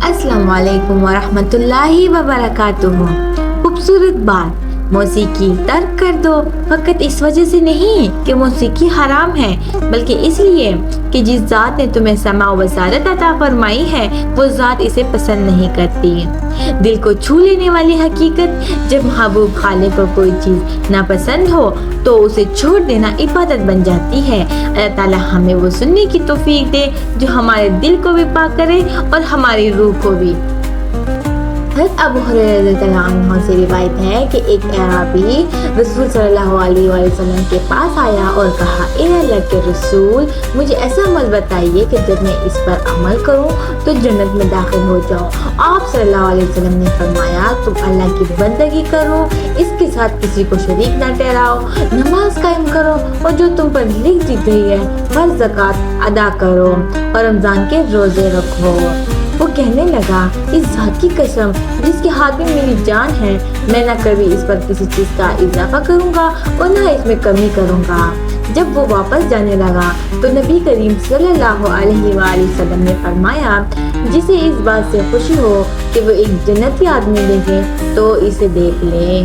السلام علیکم ورحمۃ اللہ وبرکاتہ۔ خوبصورت بات، موسیقی ترک کر دو، فقط اس وجہ سے نہیں کہ موسیقی حرام ہے، بلکہ اس لیے کہ جس ذات نے تمہیں سمع و بصارت عطا فرمائی ہے وہ ذات اسے پسند نہیں کرتی۔ دل کو چھو لینے والی حقیقت، جب محبوب خالق کو کوئی چیز ناپسند ہو تو اسے چھوڑ دینا عبادت بن جاتی ہے۔ اللہ تعالیٰ ہمیں وہ سننے کی توفیق دے جو ہمارے دل کو بھی پاک کرے اور ہماری روح کو بھی۔ حضرت ابو ہریرہ رضی اللہ عنہ سے روایت ہے کہ ایک اعرابی رسول صلی اللہ علیہ وآلہ وسلم کے پاس آیا اور کہا، اے اللہ کے رسول، مجھے ایسا عمل بتائیے کہ جب میں اس پر عمل کروں تو جنت میں داخل ہو جاؤں۔ آپ صلی اللہ علیہ وسلم نے فرمایا، تم اللہ کی بندگی کرو، اس کے ساتھ کسی کو شریک نہ ٹھہراؤ، نماز قائم کرو اور جو تم پر لکھ دی گئی ہے فرض زکوٰۃ ادا کرو اور رمضان کے روزے رکھو۔ وہ کہنے لگا، اس ذات کی قسم جس کے ہاتھ میں میری جان ہے، میں نہ کبھی اس پر کسی چیز کا اضافہ کروں گا اور نہ اس میں کمی کروں گا۔ جب وہ واپس جانے لگا تو نبی کریم صلی اللہ علیہ وآلہ وسلم نے فرمایا، جسے اس بات سے خوشی ہو کہ وہ ایک جنتی آدمی دیکھے تو اسے دیکھ لے۔